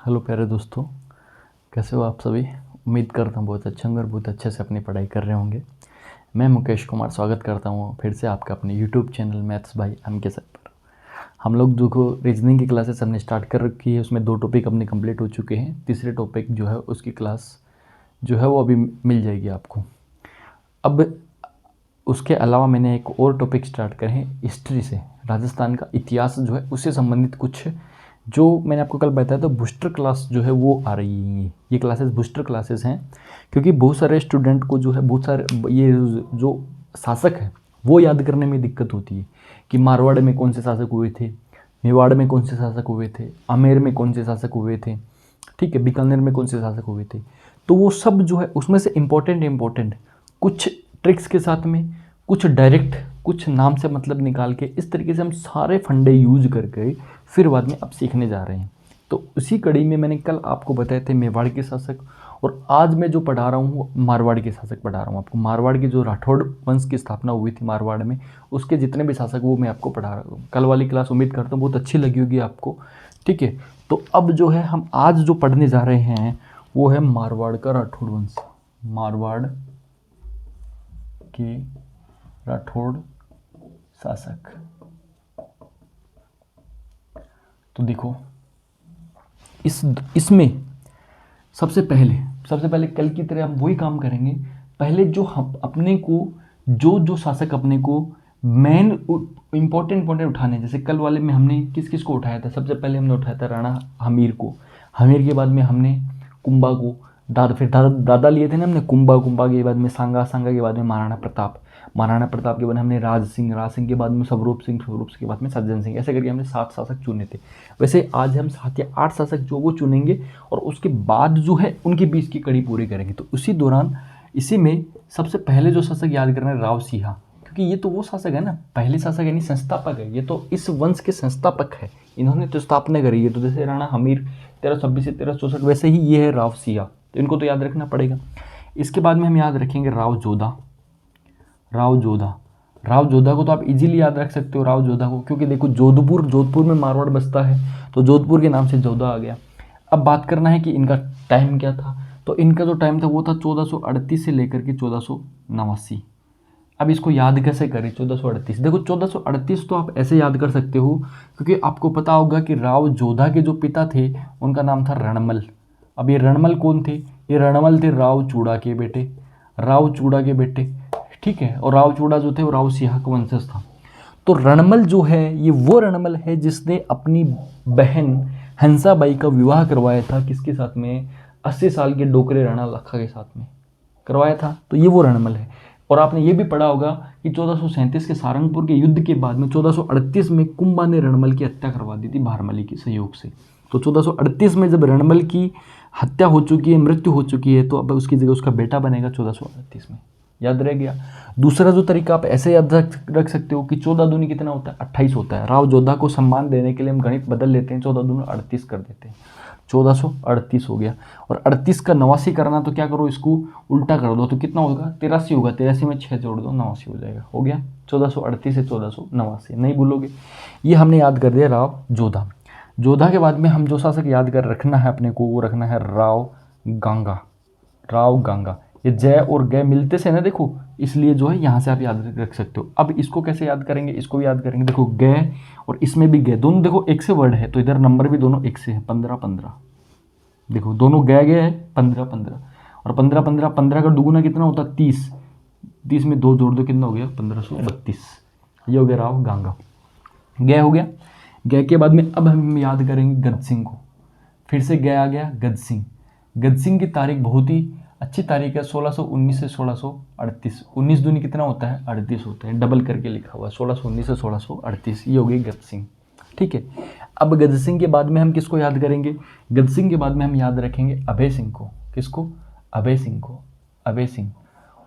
Hello प्यारे दोस्तों, कैसे हो आप सभी। उम्मीद करता हूँ बहुत अच्छे होंगे और बहुत अच्छे से अपनी पढ़ाई कर रहे होंगे। मैं मुकेश कुमार स्वागत करता हूँ फिर से आपका अपने YouTube channel maths by MK sir पर। हम लोग जो को रीजनिंग की क्लासेस हमने स्टार्ट कर रखी है, उसमें 2 टॉपिक अपने कंप्लीट हो चुके हैं। तीसरे टॉपिक जो है उसकी क्लास जो है वो अभी मिल जाएगी आपको। अब उसके अलावा मैंने एक और टॉपिक स्टार्ट करे हैं हिस्ट्री से, राजस्थान का इतिहास जो है उससे संबंधित कुछ जो मैंने आपको कल बताया था बूस्टर क्लास जो है वो आ रही है। ये क्लासेस बूस्टर क्लासेस हैं क्योंकि बहुत सारे स्टूडेंट को जो है बहुत सारे ये जो शासक है वो याद करने में दिक्कत होती है कि मारवाड़ में कौन से शासक हुए थे, मेवाड़ में कौन से शासक हुए थे, आमेर में कौन से शासक हुए थे, ठीक है, बीकानेर में कौन से शासक हुए थे। तो वो सब जो है उसमें से इम्पोर्टेंट कुछ ट्रिक्स के साथ में, कुछ डायरेक्ट, कुछ नाम से मतलब निकाल के, इस तरीके से हम सारे फंडे यूज करके फिर बाद में अब सीखने जा रहे हैं। तो उसी कड़ी में मैंने कल आपको बताए थे मेवाड़ के शासक, और आज मैं जो पढ़ा रहा हूँ मारवाड़ के शासक पढ़ा रहा हूँ आपको। मारवाड़ की जो राठौड़ वंश की स्थापना हुई थी मारवाड़ में, उसके जितने भी शासक वो मैं आपको पढ़ा रहा हूँ। कल वाली क्लास उम्मीद करता हूँ बहुत अच्छी लगी होगी आपको, ठीक है। तो अब जो है हम आज जो पढ़ने जा रहे हैं वो है मारवाड़ का राठौड़ वंश, मारवाड़ के राठौड़ शासक। तो देखो इसमें सबसे पहले कल की तरह हम वही काम करेंगे। पहले जो हम अपने को जो शासक अपने को मेन इंपॉर्टेंट उठाने, जैसे कल वाले में हमने किस किस को उठाया था। सबसे पहले हमने उठाया था राणा हमीर को, हमीर के बाद में हमने कुंभा को, दादा लिए थे ना हमने कुंभा के बाद में सांगा के बाद में महाराणा प्रताप के बाद हमने राज सिंह के बाद में स्वरूप सिंह के बाद में सज्जन सिंह। ऐसे करके हमने 7 शासक चुने थे। वैसे आज हम 7 या 8 शासक जो वो चुनेंगे और उसके बाद जो है उनके बीच की कड़ी पूरी करेंगे। तो उसी दौरान इसी में सबसे पहले जो शासक याद करना है राव सिंह, क्योंकि ये तो वो शासक है ना, पहले शासक यानी संस्थापक है। ये तो इस वंश के संस्थापक है, इन्होंने तो स्थापना करी है। तो जैसे राणा हमीर 1326 से 1364, वैसे ही ये है राव सिंह, तो इनको तो याद रखना पड़ेगा। इसके बाद में हम याद रखेंगे राव जोधा को तो आप इजीली याद रख सकते हो, राव जोधा को, क्योंकि देखो जोधपुर में मारवाड़ बसता है तो जोधपुर के नाम से जोधा आ गया। अब बात करना है कि इनका टाइम क्या था। तो इनका जो टाइम था वो था 1438 से लेकर के 1489। अब इसको याद कैसे करें 1438। देखो 1438 तो आप ऐसे याद कर सकते हो क्योंकि आपको पता होगा कि राव जोधा के जो पिता थे उनका नाम था रणमल। अब ये रणमल कौन थे? ये रणमल थे राव चूड़ा के बेटे, ठीक है। और राव चूड़ा जो थे वो राव सिंह का वंशज था। तो रणमल जो है ये वो रणमल है जिसने अपनी बहन हंसाबाई का विवाह करवाया था किसके साथ में? 80 साल के डोकरे राणा लखा के साथ में करवाया था। तो ये वो रणमल है। और आपने ये भी पढ़ा होगा कि 1437 के सारंगपुर के युद्ध के बाद में 1438 में कुंभा ने रणमल की हत्या करवा दी थी भारमली के सहयोग से। तो 1438 में जब रणमल की हत्या हो चुकी है, मृत्यु हो चुकी है, तो अब उसकी जगह उसका बेटा बनेगा 1438 में। याद रह गया। दूसरा जो तरीका आप ऐसे याद रख सकते हो कि 14 दूनी कितना होता है? 28 होता है। राव जोधा को सम्मान देने के लिए हम गणित बदल लेते हैं, 14 दूनी 38 कर देते हैं, 1438 हो गया। और 38 का 89 करना तो क्या करो, इसको उल्टा कर दो तो कितना होगा? 83 होगा। 83 में 6 जोड़ दो, 89 हो जाएगा। हो गया 1438 से 1489, नहीं भूलोगे। ये हमने याद कर दिया राव जोधा के बाद में हम जो शासक याद कर रखना है अपने को वो रखना है राव गांगा। ये जय और गय मिलते से ना, देखो इसलिए जो है यहाँ से आप याद रख सकते हो। अब इसको कैसे याद करेंगे? इसको भी याद करेंगे। देखो गय और इसमें भी गय, दोनों देखो एक से वर्ड है तो इधर नंबर भी दोनों एक से है। 15 देखो दोनों गय है 15 और 15 का दुगुना कितना होता है? 30 में 2 जोड़ दो, कितना हो गया? 1532। ये हो गया राव गांगा। गय हो गया। गय के बाद में अब हम याद करेंगे गद सिंह को। फिर से गय आ गया गद सिंह की तारीख बहुत ही अच्छी तारीख है, 1619 से 1638। 19 दूनी कितना होता है? 38 होता है, डबल करके लिखा हुआ है, 1619 से 1638। ये हो गई गद सिंह, ठीक है। अब गद सिंह के बाद में हम किसको याद करेंगे? गद सिंह के बाद में हम याद रखेंगे अभय सिंह को। किसको? अभय सिंह।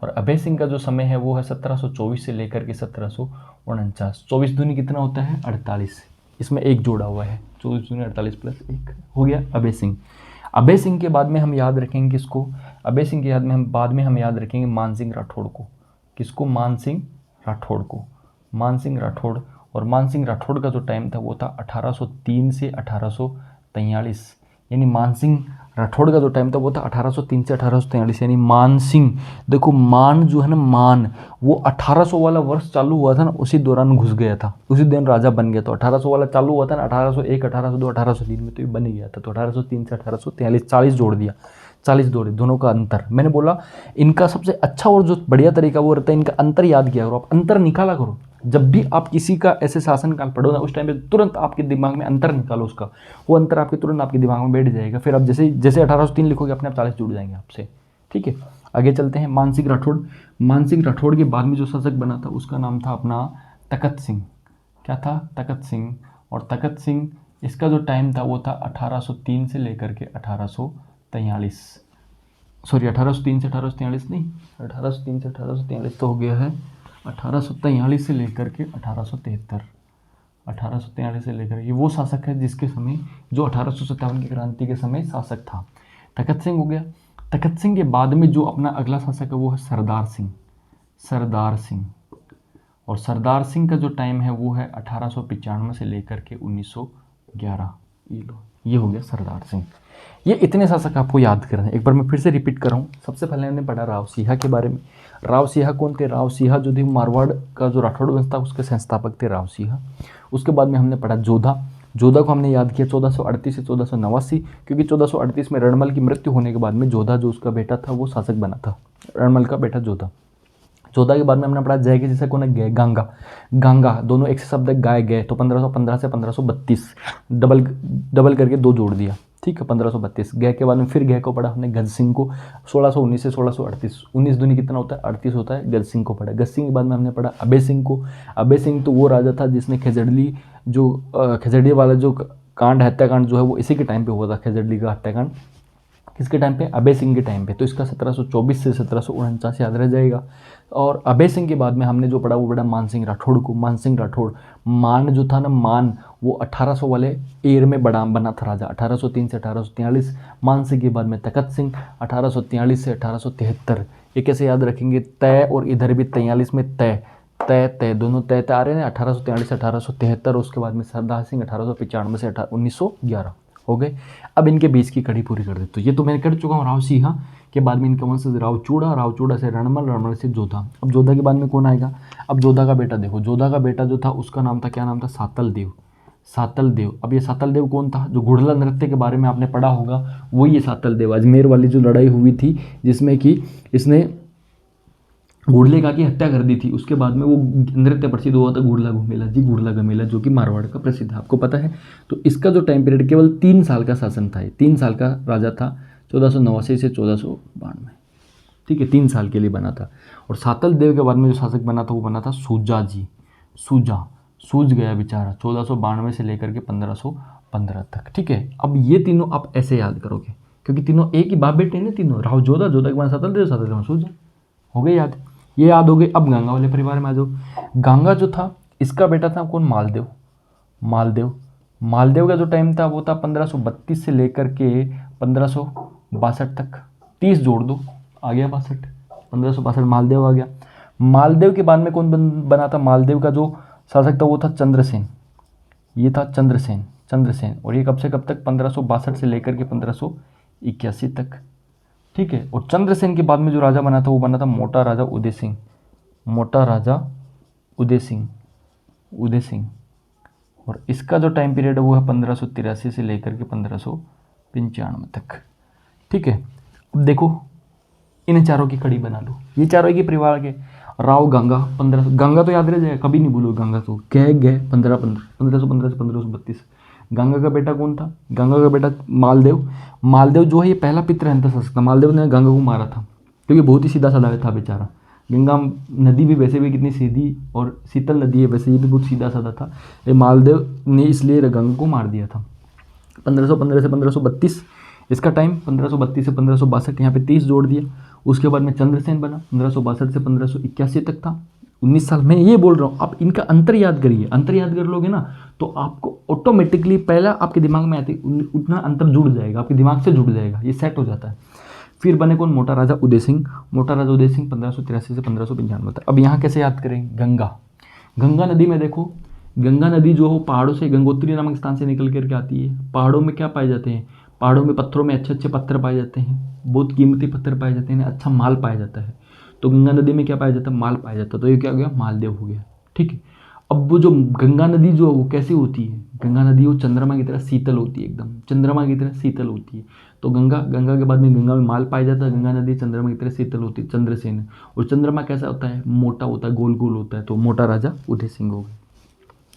और अभय सिंह का जो समय है वो है 1724 से लेकर के 1749। 24 दूनी कितना होता है? 48। इसमें एक जोड़ा हुआ है, 24 दूनी 48 प्लस 1 हो गया अभय सिंह के बाद में हम याद रखेंगे किसको? अभय सिंह के बाद में हम याद रखेंगे मानसिंह राठौड़ को। किसको? मानसिंह राठौड़। और मानसिंह राठौड़ का जो टाइम था वो था 1803 से 1843। यानी मानसिंह राठौड़ का जो टाइम था वो था 1803 से 1843, यानी मानसिंह, देखो मान जो है ना, मान वो 1800 वाला वर्ष चालू हुआ था ना, उसी दौरान घुस गया था, उसी दिन राजा बन गया। तो 1800 वाला चालू हुआ था ना, 1801, 1802, 1803 में तो ये बन ही गया था। तो 1803 से 1843, 40 जोड़ दिया, 40 जोड़े, दोनों का अंतर। मैंने बोला इनका सबसे अच्छा और जो बढ़िया तरीका वो रहता है, इनका अंतर याद किया करो, आप अंतर निकाला करो। जब भी आप किसी का ऐसे शासनकाल पढ़ो ना, उस टाइम पे तुरंत आपके दिमाग में अंतर निकालो उसका, वो अंतर आपके तुरंत आपके दिमाग में बैठ जाएगा। फिर आप जैसे जैसे 1803 लिखोगे अपने आप 40 जुड़ जाएंगे आपसे। ठीक है, आगे चलते हैं। मानसिंह राठौड़, मानसिंह राठौड़ के बाद में जो शासक बना था उसका नाम था अपना तखत सिंह। क्या था? तखत सिंह। और तखत सिंह, इसका जो टाइम था वो था 1803 से लेकर के 1843, सॉरी 1803 से 1843 नहीं, 1803 से 1843 तो हो गया है, 1843 से लेकर के 1873, 1843 से लेकर ये वो शासक है जिसके समय, जो 1857 की क्रांति के समय शासक था। तखत सिंह हो गया। तखत सिंह के बाद में जो अपना अगला शासक है वो है सरदार सिंह, सरदार सिंह। और सरदार सिंह का जो टाइम है वो है 1895 से लेकर के 1911। ये हो गया सरदार सिंह। ये इतने शासक आपको याद करना है। एक बार मैं फिर से रिपीट कर रहा हूँ। सबसे पहले हमने पढ़ा राव सिंह के बारे में। राव सिंह कौन थे? राव सिंह जो थे मारवाड़ का जो राठौड़ वंश था उसके संस्थापक थे राव सिंह। उसके बाद में हमने पढ़ा जोधा। जोधा को हमने याद किया 1438 से 1489, क्योंकि 1438 में रणमल की मृत्यु होने के बाद में जोधा जो उसका बेटा था वो शासक बना था, रणमल का बेटा जोधा। जोधा के बाद में हमने पढ़ा जय के जैसे कौन है? गय, गंगा। गंगा दोनों एक से शब्द है, गाय गए, तो 1515 से 1532 डबल करके 2 जोड़ दिया। ठीक है, 1532। गय के बाद में फिर गय को पढ़ा हमने गज सिंह को 1619 से 1638, 19 दूनी कितना होता है? 38 होता है। गज सिंह को पढ़ा। गज सिंह के बाद में हमने पढ़ा अभय सिंह को। अभय सिंह तो वो राजा था जिसने खेजड़ली जो खेजड़ी वाला जो कांड, हत्याकांड जो है वो इसी के टाइम पे हुआ था। खेजड़ली का हत्याकांड किसके टाइम पे? अभय सिंह के टाइम पे। तो इसका 1724 से 1749 याद रह जाएगा। और अभय सिंह के बाद में हमने जो पढ़ा वो पढ़ा मानसिंह राठौड़ को। मानसिंह राठौड़, मान जो था ना, मान वो 1800 वाले ईयर में बना था राजा, 1803 से 1843। मानसिंह के बाद में तखत सिंह 1843 से 1873। ये कैसे याद रखेंगे? तय और इधर भी 43 में तय, तय तय दोनों तय आ रहे हैं, 1843 से 1873। उसके बाद में सरदार सिंह 1895 से 1911 हो गए। अब इनके बीच की कड़ी पूरी कर दे। तो ये तो मैं कर चुका हूँ राव सिंह के बाद में इनका वंशज रावचूड़ा, रावचूड़ा से रणमल, रणमल से जोधा। अब जोधा के बाद में कौन आएगा? अब जोधा का बेटा देखो, जोधा का बेटा जो था उसका नाम था, क्या नाम था? सातल देव, सातल देव। अब ये सातल देव कौन था? जो घुड़ला नृत्य के बारे में आपने पढ़ा होगा वही ये सातल देव। अजमेर वाली जो लड़ाई हुई थी जिसमें कि इसने घुड़लेगा की हत्या कर दी थी, उसके बाद में वो नृत्य प्रसिद्ध हुआ था घुड़ला घुमेला जी, घुड़ला घमेला, जो कि मारवाड़ का प्रसिद्ध है, आपको पता है। तो इसका जो टाइम पीरियड केवल 3 साल का शासन था, 3 साल का राजा था, 1489 से 1492। ठीक है, 3 साल के लिए बना था। और सातल देव के बाद में जो शासक बना था वो बना था सूजा जी। सूजा सूझ गया बेचारा 1492 से लेकर के 1515 तक। ठीक है, अब ये तीनों आप ऐसे याद करोगे क्योंकि तीनों एक ही बाप बेटे हैं तीनों, राव जोधा, जोधा के बाद सातल देव, सातल देव सूजा, हो गए याद, ये याद हो गई। अब गंगा वाले परिवार में आ जाओ। गंगा जो था इसका बेटा था कौन? मालदेव। मालदेव, मालदेव का जो टाइम था वो था 1532 से लेकर के 1562 तक। 30 जोड़ दो, आ गया 62, 1562 मालदेव आ गया। मालदेव के बाद में कौन बना था? मालदेव का जो शासक था वो था चंद्रसेन। ये था चंद्रसेन, चंद्रसेन। और ये कब से कब तक? 1562 से लेकर के 1581 तक। ठीक है, और चंद्रसेन के बाद में जो राजा बना था वो बना था मोटा राजा उदय सिंह। मोटा राजा उदय सिंह, उदय सिंह। और इसका जो टाइम पीरियड है वो है 1583 से लेकर के 1595 तक। ठीक है, अब देखो इन चारों की कड़ी बना लो। ये चारों की परिवार के राव गंगा 1500, गंगा तो याद रह जाएगा, कभी नहीं भूलो गंगा। तो गए 1515 से 1532। गंगा का बेटा कौन था? गंगा का बेटा मालदेव। मालदेव जो है ये पहला पितृहंत शासक था। मालदेव ने गंगा को मारा था क्योंकि बहुत ही सीधा साधा था बेचारा। गंगा नदी भी वैसे भी कितनी सीधी और शीतल नदी है, वैसे ये भी बहुत सीधा साधा था। ये मालदेव ने इसलिए गंगा को मार दिया था। 1515 से 1532 इसका टाइम, 1532 से 1562, यहाँ पे 30 जोड़ दिया। उसके बाद में चंद्रसेन बना, 1562 से 1581 तक था, 19 साल। मैं ये बोल रहा हूँ आप इनका अंतर याद करिए, अंतर याद कर लोगे ना तो आपको ऑटोमेटिकली पहला आपके दिमाग में आती उतना अंतर जुड़ जाएगा, आपके दिमाग से जुड़ जाएगा, ये सेट हो जाता है। फिर बने कौन? मोटा राजा उदय सिंह। मोटा राजा उदय सिंह 1583 से 1595 तक। अब यहाँ कैसे याद करेंगे? गंगा, गंगा नदी में देखो, गंगा नदी जो हो पहाड़ों से, गंगोत्री नामक स्थान से निकल करके आती है। पहाड़ों में क्या पाए जाते हैं? पहाड़ों में पत्थरों में अच्छे अच्छे पत्थर पाए जाते हैं, बहुत कीमती पत्थर पाए जाते हैं, अच्छा माल पाया जाता है। तो गंगा नदी में क्या पाया जाता है, माल पाया जाता है। तो ये क्या हो गया, मालदेव हो गया। ठीक है, अब वो जो गंगा नदी जो है वो कैसी होती है, गंगा नदी वो चंद्रमा की तरह शीतल होती है, एकदम चंद्रमा की तरह शीतल होती है। तो गंगा, गंगा के बाद में गंगा में माल पाया जाता है, गंगा नदी चंद्रमा की तरह शीतल होती है, चंद्रसेन है। और चंद्रमा कैसा होता है, मोटा होता है, गोल गोल होता है। तो मोटा राजा उदय सिंह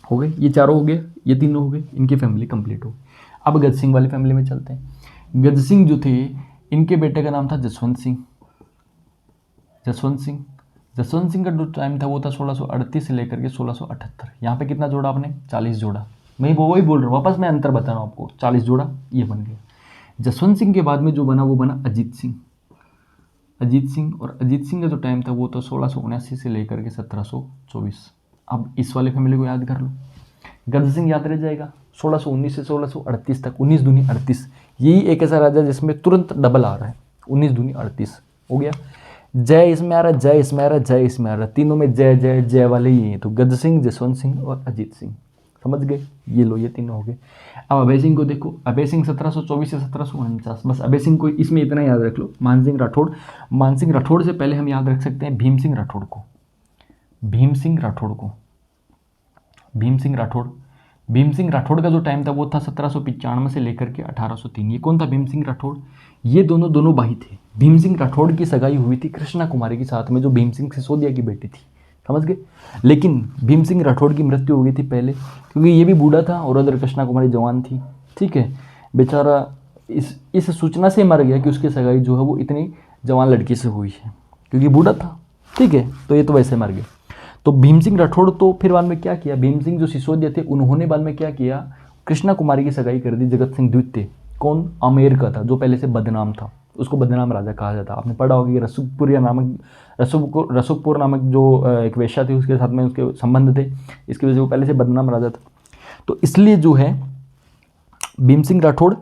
हो गए, ये चारों हो गए, ये तीनों हो गए, इनकी फैमिली कंप्लीट हो गई। अब गज सिंह वाली फैमिली में चलते हैं। गज सिंह जो थे, इनके बेटे का नाम था जसवंत सिंह। जसवंत सिंह, जसवंत सिंह का जो टाइम था वो था 1638 से लेकर के 1678। यहाँ पे कितना जोड़ा आपने, 40 जोड़ा। मैं वो वही बोल रहा हूँ, वापस मैं अंतर बता रहा हूँ आपको, 40 जोड़ा ये बन गया। जसवंत सिंह के बाद में जो बना वो बना अजीत सिंह। अजीत सिंह, और अजीत सिंह का जो टाइम था वो तो 1679 से लेकर के 1724। अब इस वाले फैमिली को याद कर लो। गज सिंह याद रह जाएगा, 1619 से 1638 तक, 19 दूनी 38। यही एक ऐसा राजा जिसमें तुरंत डबल आ रहा है, 19 दूनी 38 हो गया। जय इसमें आ रहा है, जय इसमें आ रहा है, जय इसमें आ रहा है, तीनों में जय जय जय वाले ही हैं। तो गज सिंह, जसवंत सिंह और अजीत सिंह, समझ गए, ये लो, ये तीनों हो गए। अब अभय सिंह को देखो, अभय सिंह 1724 से 1749। बस अभय सिंह को इसमें इतना याद रख लो। मान सिंह राठौड़, मान सिंह राठौड़ से पहले हम याद रख सकते हैं भीम सिंह राठौड़ को। भीम सिंह राठौड़ को, भीम सिंह राठौड़, भीम सिंह राठौड़ का जो टाइम था वो था 1795 से लेकर के 1803। ये कौन था, भीम सिंह राठौड़। ये दोनों भाई थे। भीम सिंह राठौड़ की सगाई हुई थी कृष्णा कुमारी के साथ में, जो भीम सिंह सिसोदिया की बेटी थी, समझ गए। लेकिन भीम सिंह राठौड़ की मृत्यु हो गई थी पहले, क्योंकि ये भी बूढ़ा था और उधर कृष्णा कुमारी जवान थी। ठीक है, बेचारा इस सूचना से मर गया कि उसकी सगाई जो है वो इतनी जवान लड़की से हुई है, क्योंकि बूढ़ा था। ठीक है, तो ये तो वैसे मर गए। तो भीम सिंह राठौड़ तो फिर बाद में क्या किया, भीम सिंह जो सिसोदिया थे उन्होंने बाद में क्या किया, कृष्णा कुमारी की सगाई कर दी जगत सिंह द्वितीय। कौन, आमेर का था, जो पहले से बदनाम था, उसको बदनाम राजा कहा जाता। आपने पढ़ा होगा कि रसूखपुर नामक जो एक वेश्या थी उसके साथ में उसके संबंध थे, इसकी वजह से वो पहले से बदनाम राजा था। तो इसलिए जो है भीम सिंह राठौड़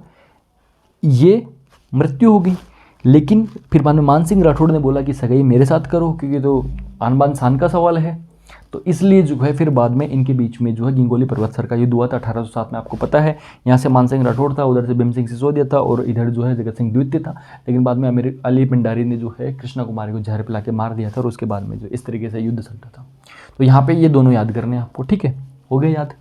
ये मृत्यु हो गई। लेकिन फिर बाद में मान सिंह राठौड़ ने बोला कि सगाई मेरे साथ करो, क्योंकि तो आन बान शान का सवाल है। तो इसलिए जो है फिर बाद में इनके बीच में जो है गिंगोली पर्वत सर का युद्ध हुआ था 1807 में, आपको पता है। यहाँ से मान सिंह राठौड़ था, उधर से भीम सिंह सिसोदिया था, और इधर जो है जगत सिंह द्वितीय था। लेकिन बाद में अली पिंडारी ने जो है कृष्णा कुमारी को जहर पिला के मार दिया था, और उसके बाद में जो इस तरीके से युद्ध चलता था। तो यहाँ पे ये दोनों याद करने हैं आपको, ठीक है, हो गए याद।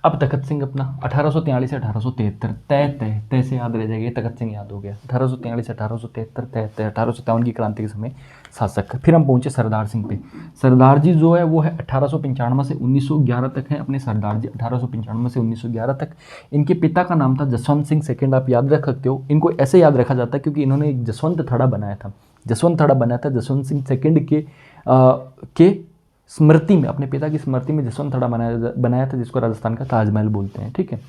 अब तखत सिंह अपना 1843 से 1873, तय से याद रह जाएगा, तखत सिंह याद हो गया। 1843 से 1873 तय 1857 की क्रांति के समय शासक। फिर हम पहुंचे सरदार सिंह पे। सरदार जी जो है वो है 1895 से 1911 तक है अपने सरदार जी, 1895 से 1911 तक। इनके पिता का नाम था जसवंत सिंह सेकंड, आप याद रख सकते हो। इनको ऐसे याद रखा जाता है क्योंकि इन्होंने एक जसवंत थड़ा बनाया था, जसवंत सिंह सेकंड के स्मृति में, अपने पिता की स्मृति में जसवंत थड़ा बनाया था, जिसको राजस्थान का ताजमहल बोलते हैं। ठीक है,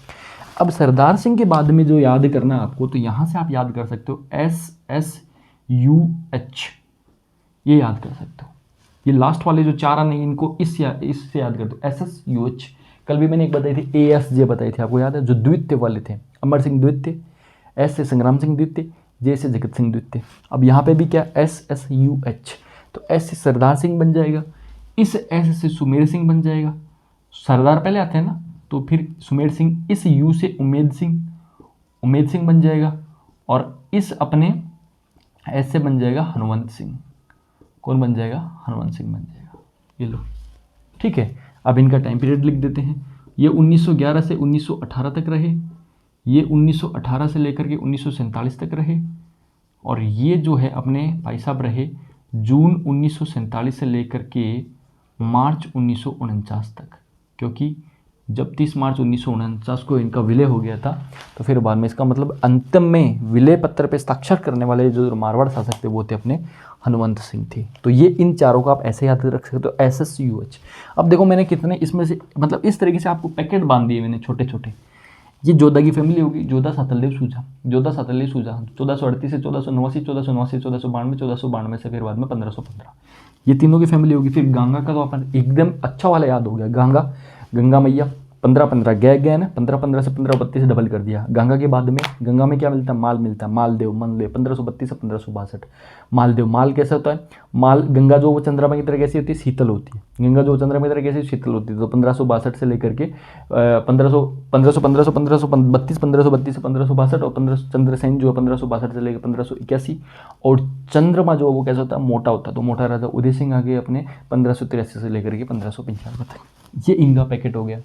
अब सरदार सिंह के बाद में जो याद करना है आपको, तो यहाँ से आप याद कर सकते हो SSUH, ये याद कर सकते हो। ये लास्ट वाले जो चार आने इनको इससे याद कर दो, SSUH। कल भी मैंने एक बताई थी, ASJ बताई थी, आपको याद है, जो द्वितीय वाले थे, अमर सिंह द्वितीय, S से संग्राम सिंह द्वितीय, J से जगत सिंह द्वितीय। अब यहाँ पे भी क्या, SSUH। तो S से सरदार सिंह बन जाएगा, इस S से सुमेर सिंह बन जाएगा, सरदार पहले आते हैं ना, तो फिर सुमेर सिंह, इस U से उमेद सिंह बन जाएगा, और इस अपने S से बन जाएगा हनुमंत सिंह। कौन बन जाएगा, हनुमंत सिंह बन जाएगा, ये लो। ठीक है, अब इनका टाइम पीरियड लिख देते हैं। ये 1911 से 1918 तक रहे, ये 1918 से लेकर के 1947 तक रहे, और ये जो है अपने भाई साहब रहे जून 1947 से लेकर के मार्च 1949 तक, क्योंकि जब 30 मार्च 1949 को इनका विलय हो गया था, तो फिर बाद में इसका मतलब अंतिम में विलय पत्र पे हस्ताक्षर करने वाले जो मारवाड़ शासक थे वो थे अपने हनुमंत सिंह थे। तो ये इन चारों को आप ऐसे याद रख सकते हो, SSUH। अब देखो मैंने कितने इसमें से, मतलब इस तरीके से आपको पैकेट बांध दिए मैंने छोटे छोटे। ये जोधा की फैमिली होगी, जोधा सातलदेव सूजा, 1438 से 1489, 1489 1492, 1492 से फिर बाद में 1515, ये तीनों की फैमिली होगी। फिर गंगा का तो अपन एकदम अच्छा वाला याद हो गया, गंगा मैया 15-15 गए ना, 15-15 से 1532 डबल कर दिया। गंगा के बाद में, गंगा में क्या मिलता है, माल मिलता है, मालदेव, मनदेव, 1532 से 1562। मालदेव, माल कैसा होता है, माल, गंगा जो वो चंद्रमा की तरह कैसी होती है, शीतल होती है, गंगा जो चंद्रमा की तरह कैसी शीतल होती है। तो 1562 से लेकर के 1532 से 1562 और 15 चंद्रसेन जो है 1562 से लेकर 1581। और चंद्रमा जो है वो कैसा होता है, मोटा होता है। तो मोटा राजा उदय सिंह आ गए अपने 1583 से लेकर के 1595 तक। ये इनका पैकेट हो गया।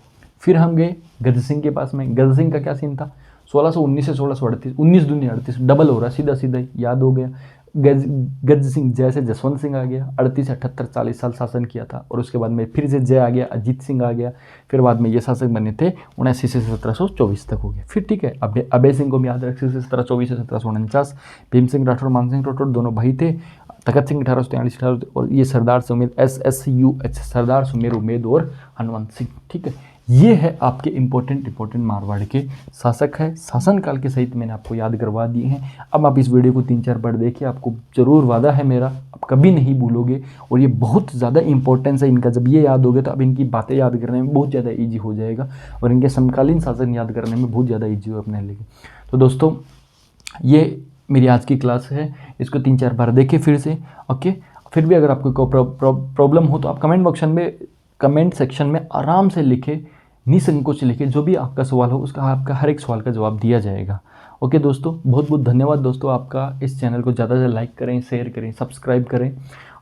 फिर हम गए गज सिंह के पास में। गज सिंह का क्या सीन था, 1619 से 1638, 19 दूनी 38, डबल हो रहा, सीधा सीधा याद हो गया। गज सिंह जैसे जसवंत सिंह आ गया, 38 से 78 40 साल शासन किया था। और उसके बाद में फिर से जय आ गया, अजीत सिंह आ गया। फिर बाद में ये शासक बने थे 79 से 1724 तक हो गया। फिर ठीक है, अभय सिंह को भी याद रख, 1724 से 1749। भीम सिंह राठौर, मान सिंह राठौर दोनों भाई थे। तखत सिंह 1843, और ये सरदार सुमेर, SSUH, सरदार सुमेर उमेद और हनुमंत सिंह। ठीक है, ये है आपके इंपॉर्टेंट मारवाड़ के शासक है। शासनकाल के सहित मैंने आपको याद करवा दिए हैं। अब आप इस वीडियो को 3-4 बार देखिए, आपको जरूर वादा है मेरा, आप कभी नहीं भूलोगे। और ये बहुत ज़्यादा इंपॉर्टेंस है इनका, जब ये याद होगे तो अब इनकी बातें याद करने में बहुत ज़्यादा ईजी हो जाएगा, और इनके समकालीन शासन याद करने में बहुत ज़्यादा ईजी हो अपने लिए। तो दोस्तों, ये मेरी आज की क्लास है, इसको 3-4 बार देखिए फिर से। ओके, फिर भी अगर आपको कोई प्रॉब्लम हो तो आप कमेंट सेक्शन में आराम से लिखे, निसंकोच लिखे, जो भी आपका सवाल हो उसका, आपका हर एक सवाल का जवाब दिया जाएगा। ओके दोस्तों, बहुत बहुत धन्यवाद दोस्तों आपका। इस चैनल को ज़्यादा से लाइक करें, शेयर करें, सब्सक्राइब करें।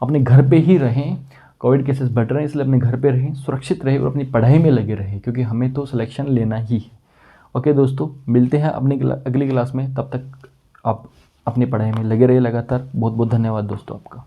अपने घर पे ही रहें, कोविड केसेस बढ़ रहे हैं इसलिए अपने घर पे रहें, सुरक्षित रहें और अपनी पढ़ाई में लगे रहें, क्योंकि हमें तो सिलेक्शन लेना ही है। ओके दोस्तों, मिलते हैं अपनी अगली क्लास में, तब तक आप अपनी पढ़ाई में लगे रहिए लगातार। बहुत बहुत धन्यवाद दोस्तों आपका।